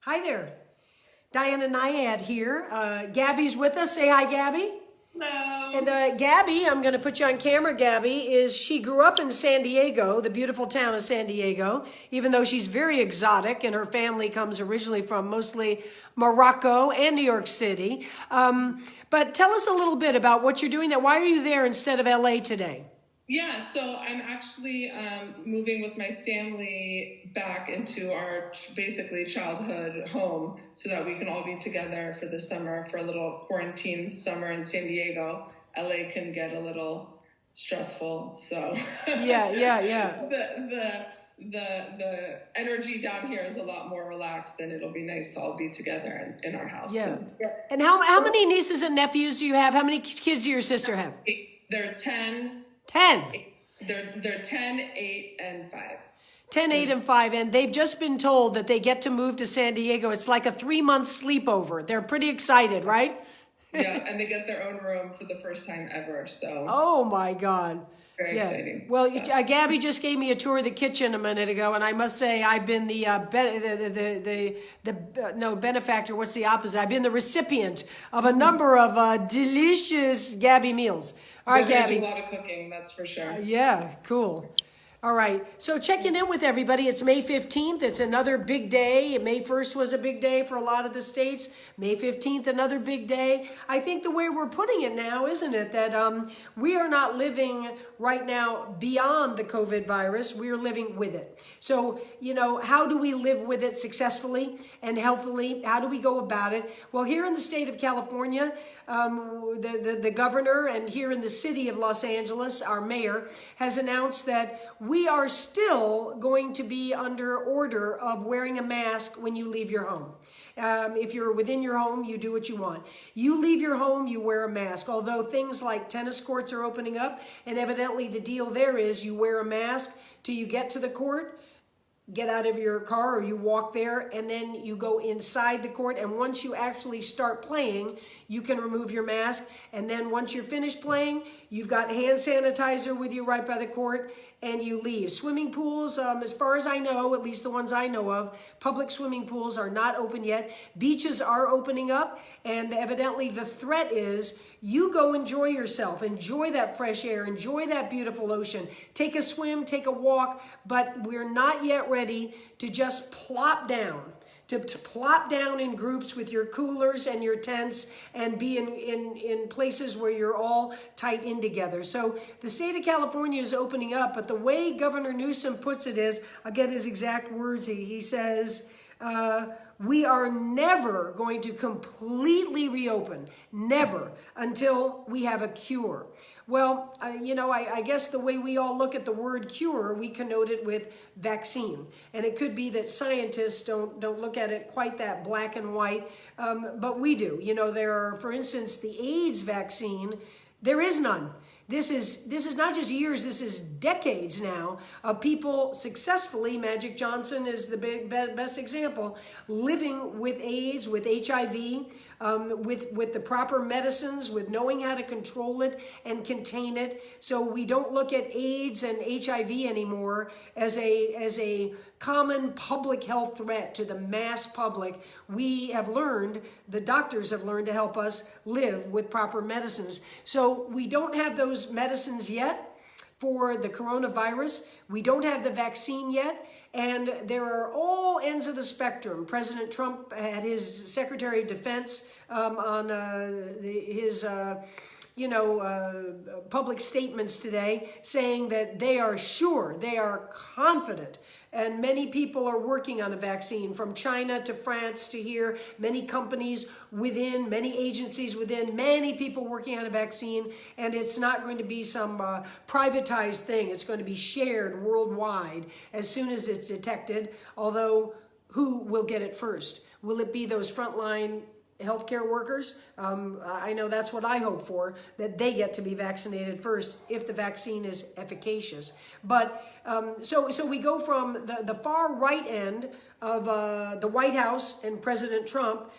Hi there. Diana Nyad here. Gabby's with us. Say hi, Gabby. Hello. And Gabby, I'm going to put you on camera, Gabby, she grew up in San Diego, the beautiful town of San Diego, even though she's very exotic and her family comes originally from mostly Morocco and New York City. But tell us a little bit about what you're doing there. Why are you there instead of LA today? Yeah, so I'm actually moving with my family back into our basically childhood home so that we can all be together for the summer for a little quarantine summer in San Diego. LA can get a little stressful, so Yeah. the energy down here is a lot more relaxed, and it'll be nice to all be together in our house. Yeah. So, And how many nieces and nephews do you have? How many kids do your sister have? they're 10. 10. They're 10, 8, and 5. 10, 8, and 5, and they've just been told that they get to move to San Diego. It's like a 3-month sleepover. They're pretty excited, right? Yeah, and they get their own room for the first time ever. So Oh my God. very exciting. Well, stuff. Gabby just gave me a tour of the kitchen a minute ago, and I must say I've been no benefactor. What's the opposite? I've been the recipient of a number of delicious Gabby meals. All right, They're gonna Gabby. do a lot of cooking, that's for sure. Yeah, cool. All right. So checking in with everybody. It's May 15th. It's another big day. May 1st was a big day for a lot of the states. May 15th, another big day. I think the way we're putting it now, isn't it, that we are not living right now beyond the COVID virus. We are living with it. So, how do we live with it successfully and healthily? How do we go about it? Well, here in the state of California, the governor, and here in the city of Los Angeles, our mayor, has announced that we are still going to be under order of wearing a mask when you leave your home. If you're within your home, you do what you want. You leave your home, you wear a mask. Although things like tennis courts are opening up, and evidently the deal there is you wear a mask till you get to the court, get out of your car, or you walk there, and then you go inside the court, and once you actually start playing, you can remove your mask, and then once you're finished playing, you've got hand sanitizer with you right by the court, and you leave. Swimming pools, as far as I know, at least the ones I know of, public swimming pools are not open yet. Beaches are opening up, and evidently the threat is you go enjoy yourself, enjoy that fresh air, enjoy that beautiful ocean, take a swim, take a walk, but we're not yet ready to just plop down. To plop down in groups with your coolers and your tents and be in places where you're all tight in together. So the state of California is opening up, but the way Governor Newsom puts it is, I'll get his exact words, he says, we are never going to completely reopen, never, until we have a cure. Well, I guess the way we all look at the word cure, we connote it with vaccine. And it could be that scientists don't look at it quite that black and white, but we do. There are, for instance, the AIDS vaccine, there is none. This is not just years, this is decades now of people successfully, Magic Johnson is the best example, living with AIDS, with HIV, with the proper medicines, with knowing how to control it and contain it. So we don't look at AIDS and HIV anymore as a common public health threat to the mass public. We have learned, the doctors have learned to help us live with proper medicines. So we don't have those medicines yet for the coronavirus. We don't have the vaccine yet. And there are all ends of the spectrum. President Trump had his Secretary of Defense on his public statements today saying that they are sure, they are confident, and many people are working on a vaccine from China to France to here, many companies within, many agencies within, many people working on a vaccine, and it's not going to be some privatized thing. It's going to be shared worldwide as soon as it's detected, although who will get it first? Will it be those frontline healthcare workers. I know that's what I hope for, that they get to be vaccinated first if the vaccine is efficacious. But so we go from the far right end of the White House and President Trump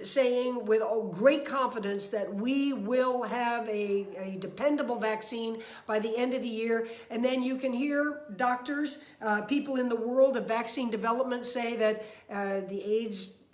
saying with great confidence that we will have a dependable vaccine by the end of the year. And then you can hear doctors, people in the world of vaccine development say that the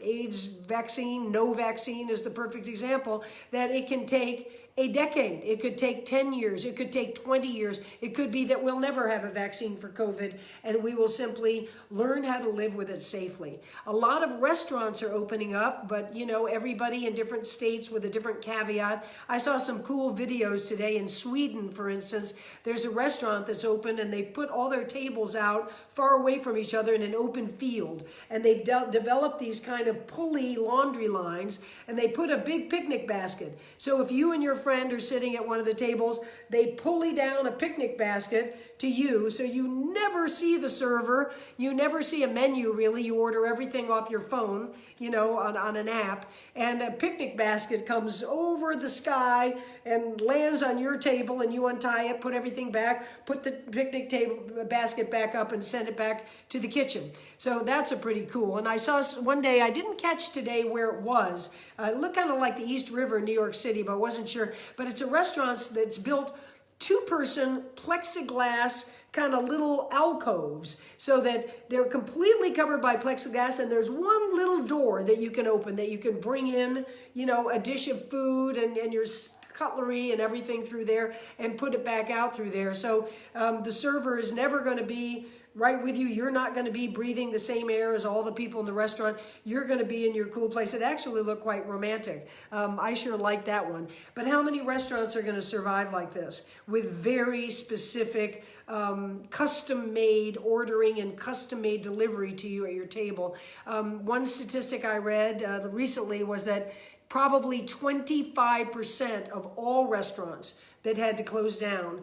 AIDS vaccine, no vaccine is the perfect example, that it can take a decade. It could take 10 years. It could take 20 years. It could be that we'll never have a vaccine for COVID and we will simply learn how to live with it safely. A lot of restaurants are opening up, but you know, everybody in different states with a different caveat. I saw some cool videos today in Sweden, for instance. There's a restaurant that's open and they put all their tables out far away from each other in an open field. And they've developed these kind of pulley laundry lines and they put a big picnic basket. So if you and your friend are sitting at one of the tables, they pulley down a picnic basket to you, so you never see the server, you never see a menu really, you order everything off your phone, you know, on an app, and a picnic basket comes over the sky and lands on your table and you untie it, put everything back, put the picnic table basket back up and send it back to the kitchen. So that's a pretty cool. And I saw one day, I didn't catch today where it was. It looked kind of like the East River in New York City, but I wasn't sure. But it's a restaurant that's built two-person plexiglass kind of little alcoves so that they're completely covered by plexiglass and there's one little door that you can open that you can bring in, you know, a dish of food and your cutlery and everything through there and put it back out through there. So the server is never going to be right with you. You're not going to be breathing the same air as all the people in the restaurant. You're going to be in your cool place. It actually looked quite romantic. I sure like that one. But how many restaurants are going to survive like this with very specific custom-made ordering and custom-made delivery to you at your table? One statistic I read recently was that probably 25% of all restaurants that had to close down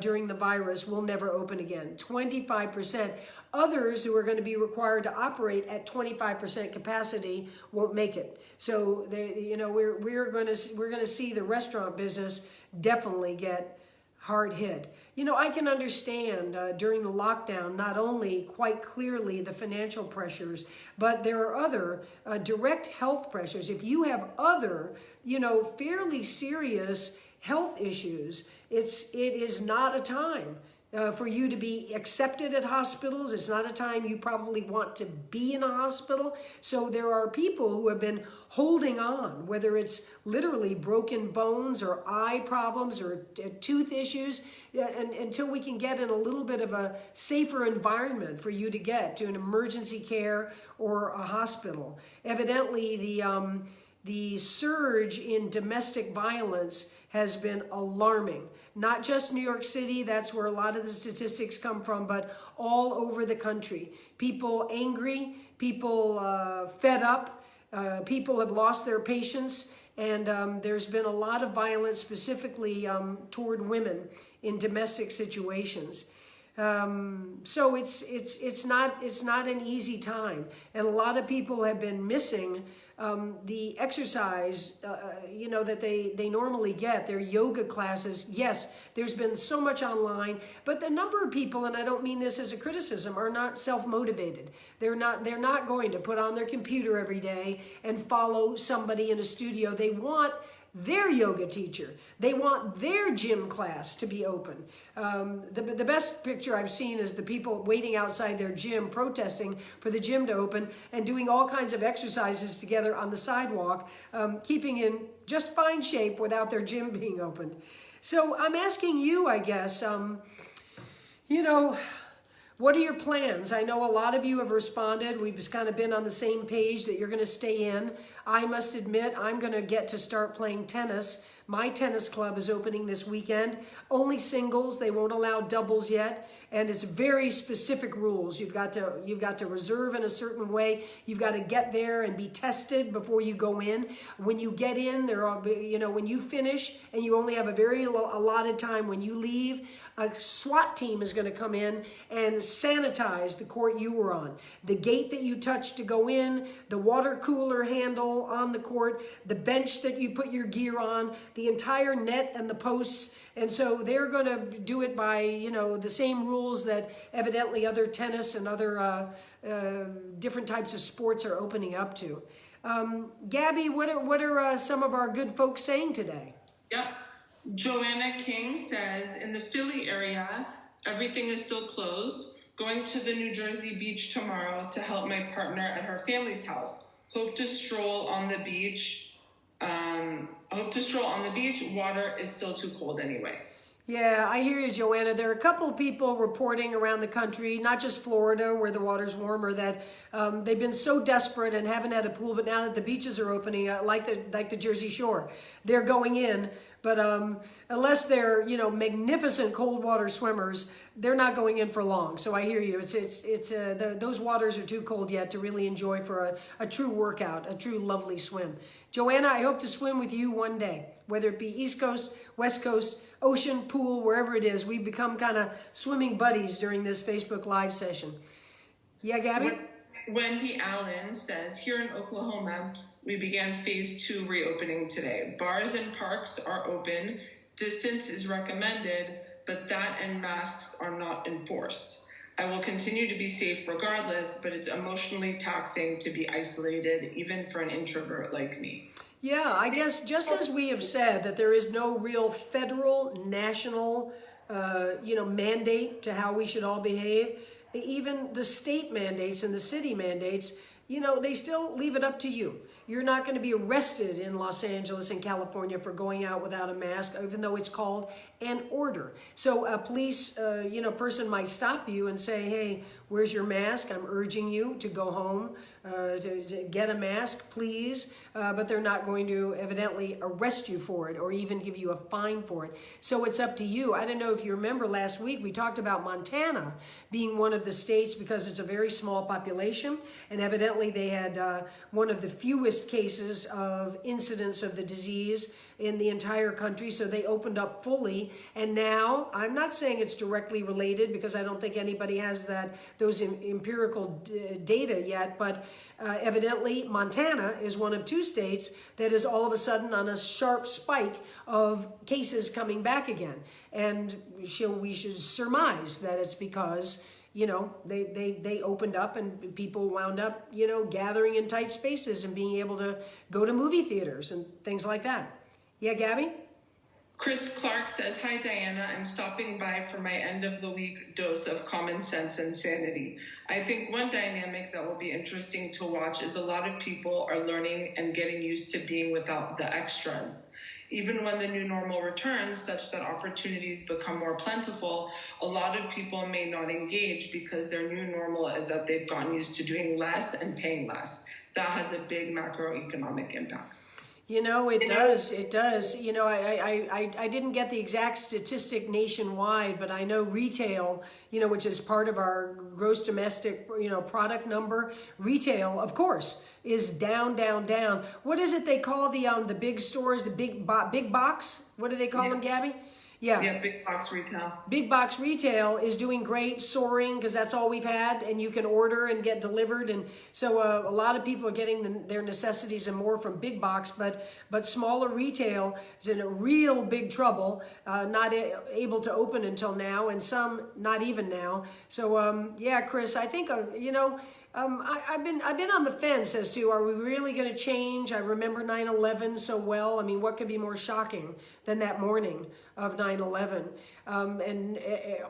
during the virus will never open again. 25%. Others who are going to be required to operate at 25% capacity won't make it. So you know, we're going to see the restaurant business definitely get hard hit. You know, I can understand during the lockdown, not only quite clearly the financial pressures, but there are other direct health pressures. If you have other, you know, fairly serious health issues, it is not a time for you to be accepted at hospitals. It's not a time you probably want to be in a hospital. So there are people who have been holding on, whether it's literally broken bones or eye problems or tooth issues, and until we can get in a little bit of a safer environment for you to get to an emergency care or a hospital. Evidently, the surge in domestic violence has been alarming. Not just New York City, that's where a lot of the statistics come from, but all over the country. People angry, people fed up, people have lost their patience, and there's been a lot of violence specifically toward women in domestic situations. So it's not an easy time, and a lot of people have been missing the exercise, you know, that they normally get, their yoga classes. Yes, there's been so much online, but the number of people, and I don't mean this as a criticism, are not self-motivated. They're not going to put on their computer every day and follow somebody in a studio. They want their yoga teacher. They want their gym class to be open. The best picture I've seen is the people waiting outside their gym, protesting for the gym to open and doing all kinds of exercises together on the sidewalk, keeping in just fine shape without their gym being opened. So I'm asking you, I guess, you know, what are your plans? I know a lot of you have responded. We've just kind of been on the same page that you're going to stay in. I must admit, I'm going to get to start playing tennis. My tennis club is opening this weekend. Only singles. They won't allow doubles yet. And it's very specific rules. You've got to reserve in a certain way. You've got to get there and be tested before you go in. When you get in, when you finish and you only have a very allotted time, when you leave, a SWAT team is going to come in and sanitize the court you were on. The gate that you touched to go in, the water cooler handle on the court, the bench that you put your gear on, the entire net and the posts. And so they're going to do it by, you know, the same rules that evidently other tennis and other different types of sports are opening up to. Gabby, what are some of our good folks saying today? Yep. Joanna King says, in the Philly area, everything is still closed. Going to the New Jersey beach tomorrow to help my partner at her family's house. Hope to stroll on the beach. Water is still too cold anyway. Yeah, I hear you, Joanna. There are a couple of people reporting around the country, not just Florida, where the water's warmer, that they've been so desperate and haven't had a pool, but now that the beaches are opening, like the Jersey Shore, they're going in. But unless they're, you know, magnificent cold water swimmers, they're not going in for long. So I hear you. Those waters are too cold yet to really enjoy for a true workout, a true lovely swim. Joanna, I hope to swim with you one day, whether it be East Coast, West Coast, ocean, pool, wherever it is. We've become kind of swimming buddies during this Facebook Live session. Yeah, Gabby? Wendy Allen says, here in Oklahoma, we began phase 2 reopening today. Bars and parks are open. Distance is recommended, but that and masks are not enforced. I will continue to be safe regardless, but it's emotionally taxing to be isolated, even for an introvert like me. Yeah, I guess just as we have said that there is no real federal, national, mandate to how we should all behave, even the state mandates and the city mandates, you know, they still leave it up to you. You're not going to be arrested in Los Angeles and California for going out without a mask, even though it's called an order. So a police, person might stop you and say, hey, where's your mask? I'm urging you to go home, to get a mask, please. But they're not going to evidently arrest you for it or even give you a fine for it. So it's up to you. I don't know if you remember last week, we talked about Montana being one of the states because it's a very small population. And evidently they had one of the fewest cases of incidence of the disease in the entire country. So they opened up fully. And now, I'm not saying it's directly related because I don't think anybody has those empirical data yet, but evidently Montana is one of 2 states that is all of a sudden on a sharp spike of cases coming back again. And we should surmise that it's because, you know, they opened up and people wound up, you know, gathering in tight spaces and being able to go to movie theaters and things like that. Yeah, Gabby? Chris Clark says, hi, Diana. I'm stopping by for my end of the week dose of common sense and sanity. I think one dynamic that will be interesting to watch is a lot of people are learning and getting used to being without the extras. Even when the new normal returns, such that opportunities become more plentiful, a lot of people may not engage because their new normal is that they've gotten used to doing less and paying less. That has a big macroeconomic impact. You know, it does. It does. You know, I didn't get the exact statistic nationwide, but I know retail, you know, which is part of our gross domestic, you know, product number. Retail, of course, is down, down, down. What is it they call the big stores, the big box? What do they call them, Gabby? Yeah, big box retail. Big box retail is doing great, soaring, because that's all we've had, and you can order and get delivered. And so a lot of people are getting their necessities and more from big box, but smaller retail is in a real big trouble, not able to open until now, and some not even now. So yeah, Chris, I think I've been on the fence as to, are we really going to change? I remember 9/11 so well. I mean, what could be more shocking than that morning of 9/11? And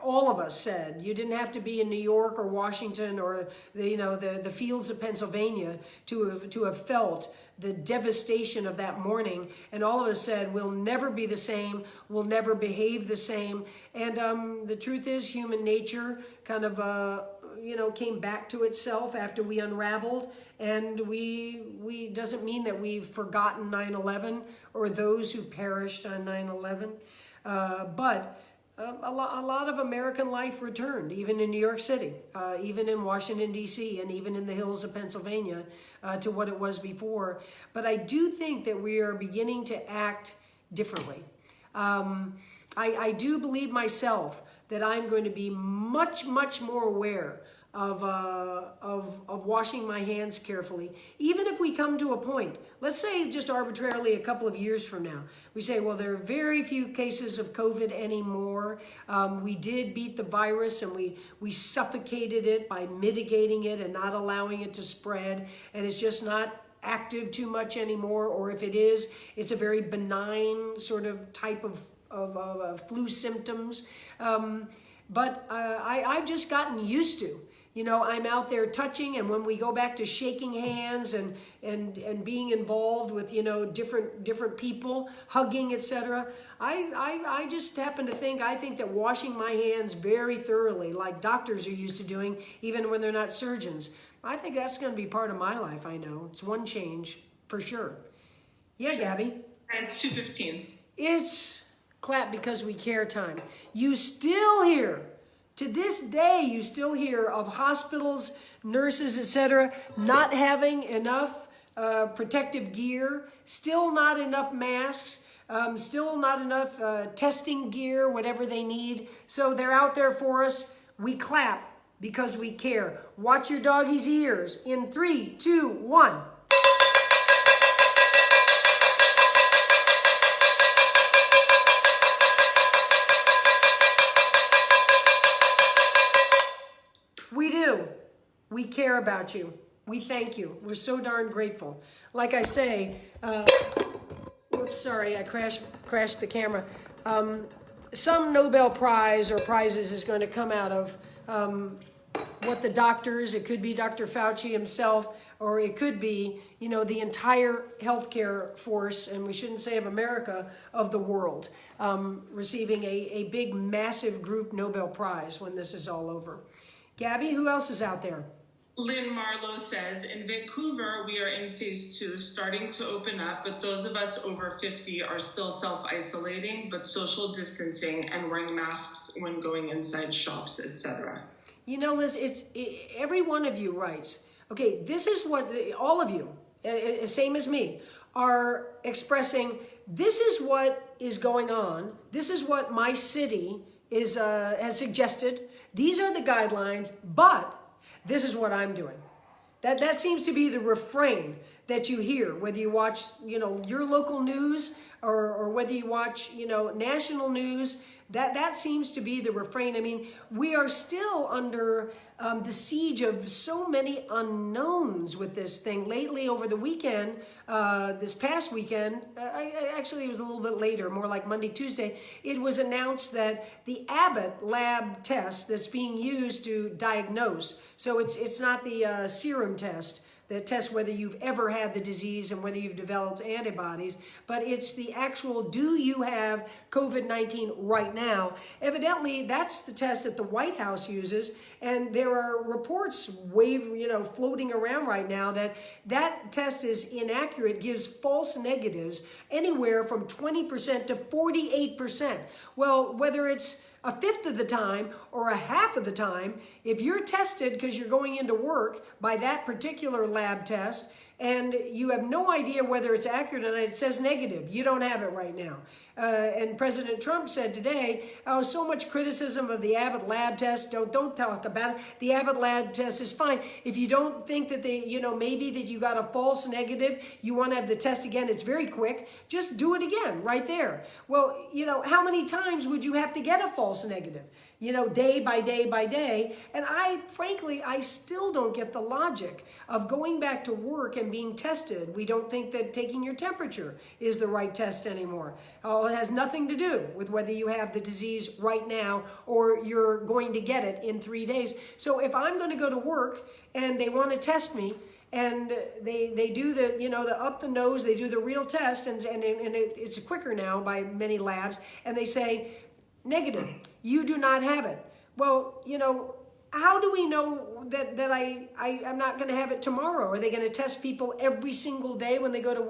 all of us said you didn't have to be in New York or Washington or the fields of Pennsylvania to have felt the devastation of that morning. And all of us said, we'll never be the same. We'll never behave the same. And the truth is, human nature kind of came back to itself after we unraveled, and we doesn't mean that we've forgotten 9/11 or those who perished on 9/11, but a lot of American life returned, even in New York City, even in Washington, D.C., and even in the hills of Pennsylvania, to what it was before. But I do think that we are beginning to act differently. I do believe myself that I'm going to be much, much more aware of washing my hands carefully. Even if we come to a point, let's say just arbitrarily a couple of years from now, we say, well, there are very few cases of COVID anymore. We did beat the virus, and we suffocated it by mitigating it and not allowing it to spread, and it's just not active too much anymore, or if it is, it's a very benign sort of type of flu symptoms. But I've just gotten used to, I'm out there touching, and when we go back to shaking hands and being involved with, different people, hugging, etc., I just happen to think, I think that washing my hands very thoroughly, like doctors are used to doing, even when they're not surgeons, I think that's going to be part of my life. I know it's one change for sure. Yeah, Gabby. And it's 2:15. It's clap because we care time. You still hear, to this day, you still hear of hospitals, nurses, etc., not having enough protective gear, still not enough masks, still not enough testing gear, whatever they need. So they're out there for us. We clap because we care. Watch your doggy's ears in 3, 2, 1. We do. We care about you. We thank you. We're so darn grateful. Like I say, whoops, sorry, I crashed the camera. Some Nobel Prize or prizes is going to come out of what the doctors, it could be Dr. Fauci himself, or it could be, the entire healthcare force, and we shouldn't say of America, of the world, receiving a big, massive group Nobel Prize when this is all over. Gabby, who else is out there? Lynn Marlowe says, in Vancouver, we are in phase 2, starting to open up, but those of us over 50 are still self-isolating, but social distancing and wearing masks when going inside shops, etc. Liz, every one of you writes, okay, this is what all of you, same as me, are expressing. This is what is going on. This is what my city has suggested. These are the guidelines, but this is what I'm doing. That seems to be the refrain that you hear, whether you watch, your local news or whether you watch, national news. That seems to be the refrain. I mean, we are still under the siege of so many unknowns with this thing. Lately, over the weekend, this past weekend, actually it was a little bit later, more like Monday, Tuesday, it was announced that the Abbott lab test that's being used to diagnose, so it's not the serum test that tests whether you've ever had the disease and whether you've developed antibodies, but it's the actual, do you have COVID-19 right now? Evidently, that's the test that the White House uses, and there are reports floating around right now that test is inaccurate, gives false negatives anywhere from 20% to 48%. Well, whether it's a fifth of the time or a half of the time, if you're tested because you're going into work by that particular lab test and you have no idea whether it's accurate or not, it says negative. You don't have it right now. And President Trump said today, so much criticism of the Abbott lab test. Don't talk about it. The Abbott lab test is fine. If you don't think that maybe that you got a false negative, you want to have the test again, it's very quick. Just do it again right there. Well, how many times would you have to get a false negative? Day by day by day. And frankly, I still don't get the logic of going back to work and being tested. We don't think that taking your temperature is the right test anymore. It has nothing to do with whether you have the disease right now or you're going to get it in 3 days. So if I'm going to go to work and they want to test me, and they do the up the nose, they do the real test, and it's quicker now by many labs, and they say, negative, you do not have it. Well, how do we know that I'm not going to have it tomorrow? Are they going to test people every single day when they go to work?